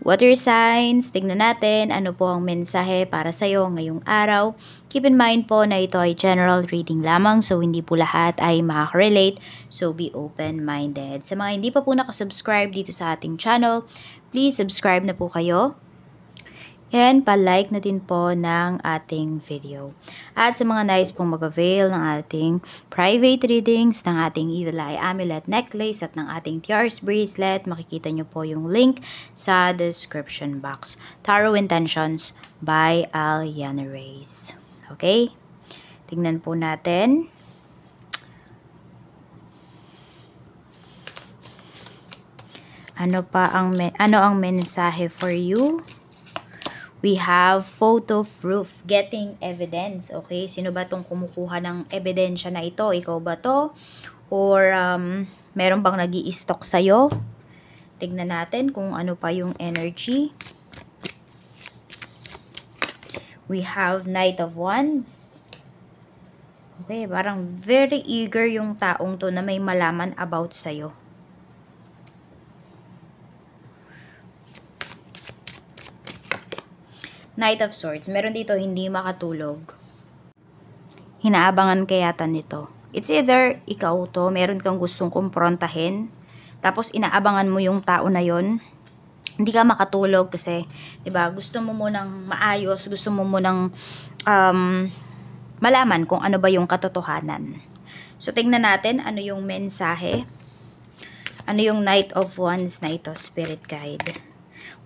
Water signs, tignan natin ano po ang mensahe para sa'yo ngayong araw. Keep in mind po na ito ay general reading lamang, so hindi po lahat ay makaka-relate, so be open-minded. Sa mga hindi pa po nakasubscribe dito sa ating channel, please subscribe na po kayo. And pa-like na din po ng ating video. At sa mga nais pong mag-avail ng ating private readings, ng ating Evil Eye Amulet Necklace at ng ating Tiaras Bracelet, makikita nyo po yung link sa description box. Tarot Intentions by Aliana Reyes. Okay? Tingnan po natin. Ano ang mensahe for you? We have photo proof, getting evidence. Okay, sino ba tong kumukuha ng ebidensya na ito? Ikaw ba to? Or meron bang nag-i-stock sa'yo? Tignan natin kung ano pa yung energy. We have Knight of Wands. Okay, parang very eager yung taong to na may malaman about sa'yo. Knight of Swords. Meron dito hindi makatulog. Hinaabangan kaya yata nito. It's either ikaw to, meron kang gustong kumprontahin, tapos inaabangan mo yung tao na yon. Hindi ka makatulog kasi, 'di ba? Gusto mo munang maayos, gusto mo munang malaman kung ano ba yung katotohanan. So tingnan natin ano yung mensahe. Ano yung Knight of Wands na ito, Spirit Guide.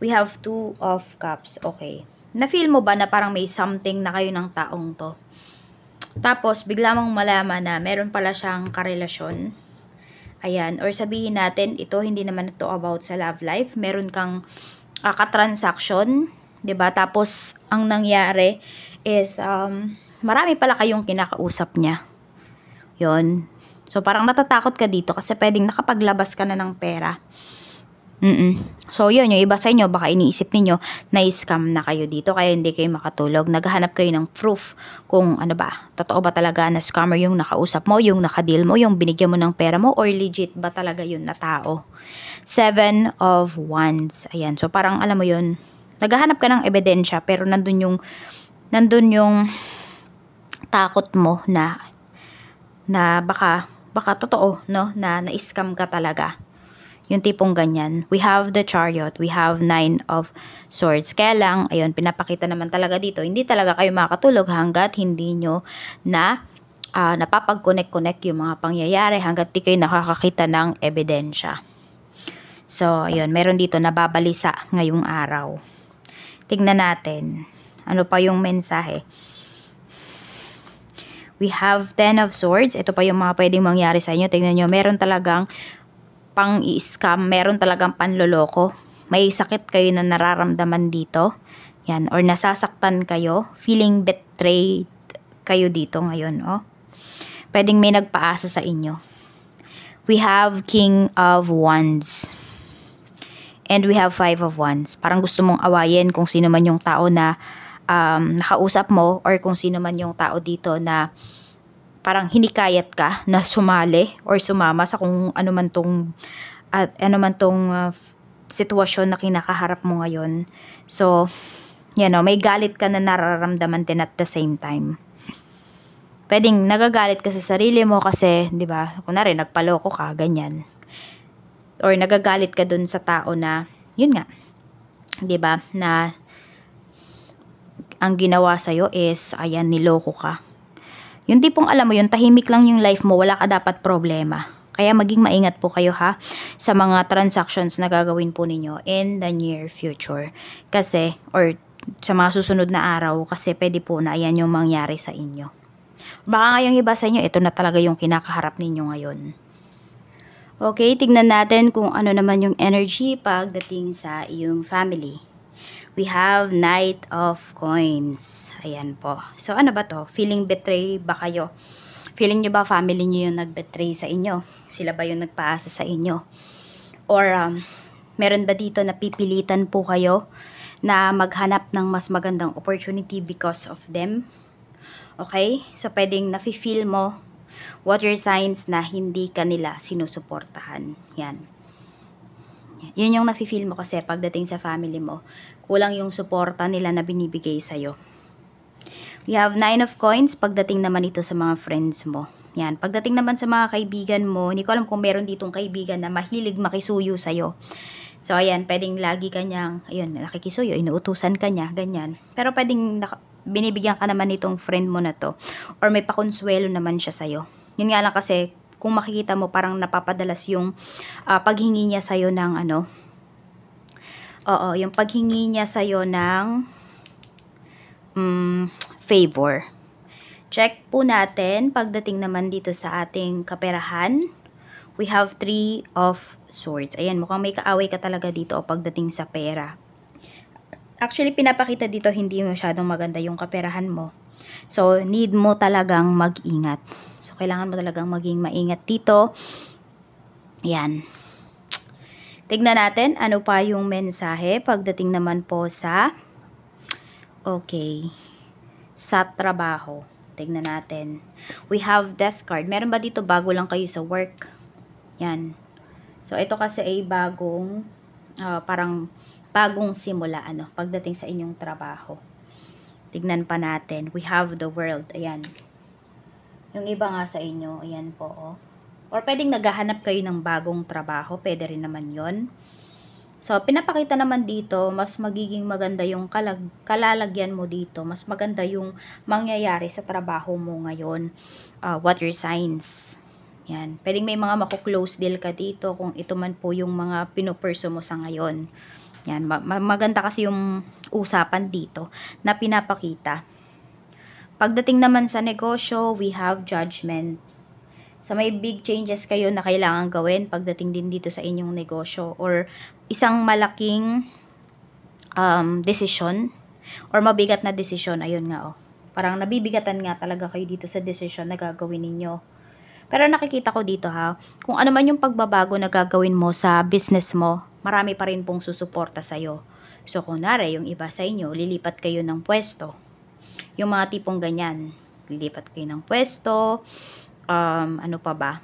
We have Two of Cups. Okay. Na-feel mo ba na parang may something na kayo ng taong to? Tapos, bigla mong malaman na meron pala siyang karelasyon. Ayan. Or sabihin natin, ito hindi naman ito about sa love life. Meron kang katransaction. 'Di ba? Tapos, ang nangyari is, marami pala kayong kinakausap niya. Yon. So, parang natatakot ka dito kasi pwedeng nakapaglabas ka na ng pera. So, yun, yung iba sa inyo, baka iniisip ninyo, na-scam na kayo dito, kaya hindi kayo makatulog. Naghahanap kayo ng proof kung ano ba, totoo ba talaga na scammer yung nakausap mo, yung nakadeal mo, yung binigyan mo ng pera mo, or legit ba talaga yun na tao. Seven of Wands. Ayan, so parang alam mo yun, naghahanap ka ng ebidensya, pero nandun yung takot mo na baka totoo, no, na na-scam ka talaga. Yung tipong ganyan. We have the Chariot. We have Nine of Swords. Kaya lang, ayun, pinapakita naman talaga dito, hindi talaga kayo makatulog hanggat hindi nyo na napapag-connect yung mga pangyayari, hanggat di kayo nakakakita ng ebidensya. So, ayun, meron dito nababalisa ngayong araw. Tignan natin. Ano pa yung mensahe? We have Ten of Swords. Ito pa yung mga pwedeng mangyari sa inyo. Tignan nyo, meron talagang pang-i-scam, meron talagang panloloko. May sakit kayo na nararamdaman dito. Yan, or nasasaktan kayo, feeling betrayed kayo dito ngayon, oh. Pwedeng may nagpaasa sa inyo. We have King of Wands. And we have Five of Wands. Parang gusto mong awayin kung sino man yung tao na nakausap mo, or kung sino man yung tao dito na parang hinikayat ka na sumali or sumama sa kung ano man tong sitwasyon na kinakaharap mo ngayon. So, may galit ka na nararamdaman din at the same time. Pwedeng nagagalit ka sa sarili mo kasi, 'di ba? Kunwari nagpaloko ka, ganyan. Or nagagalit ka dun sa tao na, yun nga, 'di ba? Na ang ginawa sa is, ayan, niloko ka. Yung tipong alam mo yun, tahimik lang yung life mo, wala ka dapat problema. Kaya maging maingat po kayo ha sa mga transactions na gagawin po ninyo in the near future. Kasi, or sa mga susunod na araw, kasi pwede po na ayan yung mangyari sa inyo. Baka ngayong iba sa inyo, ito na talaga yung kinakaharap ninyo ngayon. Okay, tignan natin kung ano naman yung energy pagdating sa iyong family. We have Knight of Coins. Ayan po. So, ano ba to? Feeling betray ba kayo? Feeling nyo ba family nyo yung nag-betray sa inyo? Sila ba yung nagpaasa sa inyo? Or, meron ba dito na pipilitan po kayo na maghanap ng mas magandang opportunity because of them? Okay? So, pwedeng nafe-feel mo water signs na hindi kanila sinusuportahan. Yan. Yun yung nafe-feel mo kasi pagdating sa family mo. Kulang yung suporta nila na binibigay sa'yo. We have 9 of coins pagdating naman ito sa mga friends mo. Yan. Pagdating naman sa mga kaibigan mo, hindi ko alam kung meron ditong kaibigan na mahilig makisuyo sa'yo. So, ayan, pwedeng lagi kanyang, ayun, nakikisuyo, inuutusan ka niya, ganyan. Pero pwedeng binibigyan ka naman nitong friend mo na to. Or may pakonsuelo naman siya sa'yo. Yun nga lang kasi, kung makikita mo, parang napapadalas yung paghingi niya sa'yo ng ano, yung paghingi niya sa'yo ng favor. Check po natin, pagdating naman dito sa ating kaperahan, we have 3 of swords. Ayan, mukhang may kaaway ka talaga dito o pagdating sa pera. Actually, pinapakita dito hindi masyadong maganda yung kaperahan mo. So, need mo talagang mag-ingat. So, kailangan mo talagang maging maingat dito. Ayan. Tignan natin ano pa yung mensahe pagdating naman po sa sa trabaho. Tignan natin. We have death card. Meron ba dito bago lang kayo sa work? Yan. So, ito kasi ay bagong, parang bagong simula, pagdating sa inyong trabaho. Tignan pa natin. We have the world. Ayan. Yung iba nga sa inyo, ayan po, oh. Or pwedeng naghahanap kayo ng bagong trabaho. Pwede rin naman yon. So, pinapakita naman dito, mas magiging maganda yung kalalagyan mo dito. Mas maganda yung mangyayari sa trabaho mo ngayon. Water signs. Yan. Pwedeng may mga mako-close deal ka dito kung ito man po yung mga pinupurso mo sa ngayon. Yan. Maganda kasi yung usapan dito na pinapakita. Pagdating naman sa negosyo, we have judgment. So, may big changes kayo na kailangan gawin pagdating din dito sa inyong negosyo or isang malaking decision or mabigat na decision. Ayun nga, oh. Parang nabibigatan nga talaga kayo dito sa decision na gagawin ninyo. Pero nakikita ko dito ha, kung ano man yung pagbabago na gagawin mo sa business mo, marami pa rin pong susuporta sa'yo. So, kunwari, yung iba sa inyo, lilipat kayo ng pwesto. Yung mga tipong ganyan, lilipat kayo ng pwesto, ano pa ba?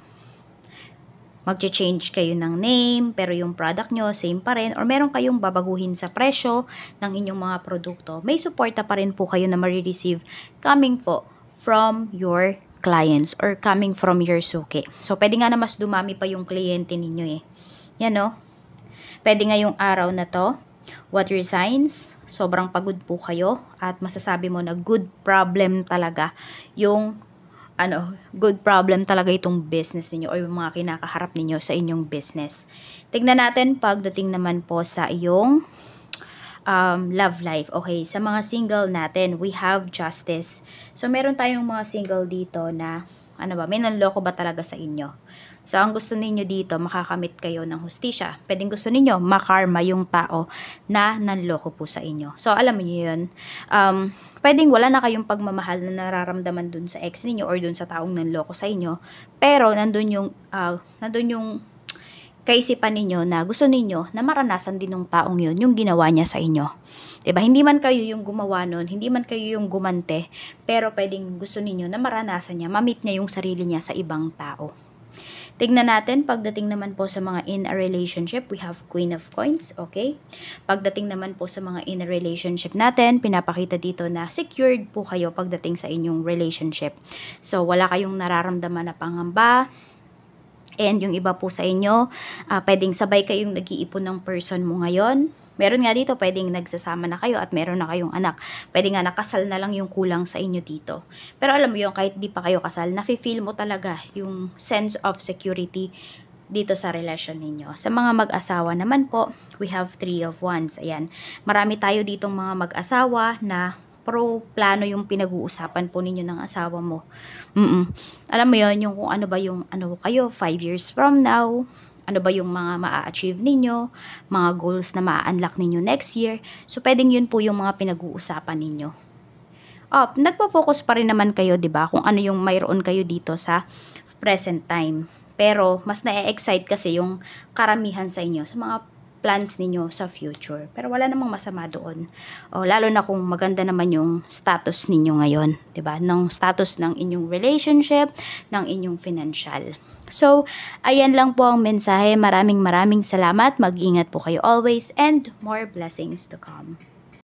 Mag-change kayo ng name, pero yung product nyo, same pa rin, or meron kayong babaguhin sa presyo ng inyong mga produkto. May suporta pa rin po kayo na ma-receive coming po from your clients or coming from your suki. So, pwede nga na mas dumami pa yung kliyente ninyo eh. Yan no? Pwede nga yung araw na to, water signs, sobrang pagod po kayo at masasabi mo na good problem talaga yung good problem talaga itong business ninyo o yung mga kinakaharap ninyo sa inyong business. Tignan natin pagdating naman po sa iyong love life. Okay, sa mga single natin, we have justice. So, meron tayong mga single dito na, may nanloko ba talaga sa inyo? So, ang gusto ninyo dito, makakamit kayo ng hustisya. Pwedeng gusto ninyo, makarma yung tao na nanloko po sa inyo. So, alam niyo yun. Pwedeng wala na kayong pagmamahal na nararamdaman dun sa ex ninyo or dun sa taong nanloko sa inyo. Pero, nandun yung kaisipan ninyo na gusto ninyo na maranasan din ng taong yun, yung ginawa niya sa inyo. Diba? Hindi man kayo yung gumawa nun, hindi man kayo yung gumante, pero pwedeng gusto ninyo na maranasan niya, ma-meet niya yung sarili niya sa ibang tao. Tignan natin, pagdating naman po sa mga in a relationship, we have Queen of Coins, okay? Pagdating naman po sa mga in a relationship natin, pinapakita dito na secured po kayo pagdating sa inyong relationship. So, wala kayong nararamdaman na pangamba. And yung iba po sa inyo, pwedeng sabay kayong nag-iipon ng person mo ngayon. Meron nga dito, pwedeng nagsasama na kayo at meron na kayong anak. Pwede nga nakasal na lang yung kulang sa inyo dito. Pero alam mo yun, kahit di pa kayo kasal, nafe-feel mo talaga yung sense of security dito sa relasyon ninyo. Sa mga mag-asawa naman po, we have 3 of Wands. Ayan, marami tayo ditong mga mag-asawa na plano yung pinag-uusapan po ninyo ng asawa mo. Alam mo yun, yung kung ano ba yung kayo 5 years from now, ano ba yung mga maa-achieve ninyo, mga goals na maa-unlock ninyo next year. So, pwedeng yun po yung mga pinag-uusapan ninyo. Nagpo-focus pa rin naman kayo, 'di ba? Kung ano yung mayroon kayo dito sa present time. Pero mas na-excite kasi yung karamihan sa inyo sa mga plans ninyo sa future. Pero wala namang masama doon. O, lalo na kung maganda naman yung status ninyo ngayon, 'di ba? Ng status ng inyong relationship, ng inyong financial. So, ayan lang po ang mensahe. Maraming salamat. Mag-ingat po kayo always and more blessings to come.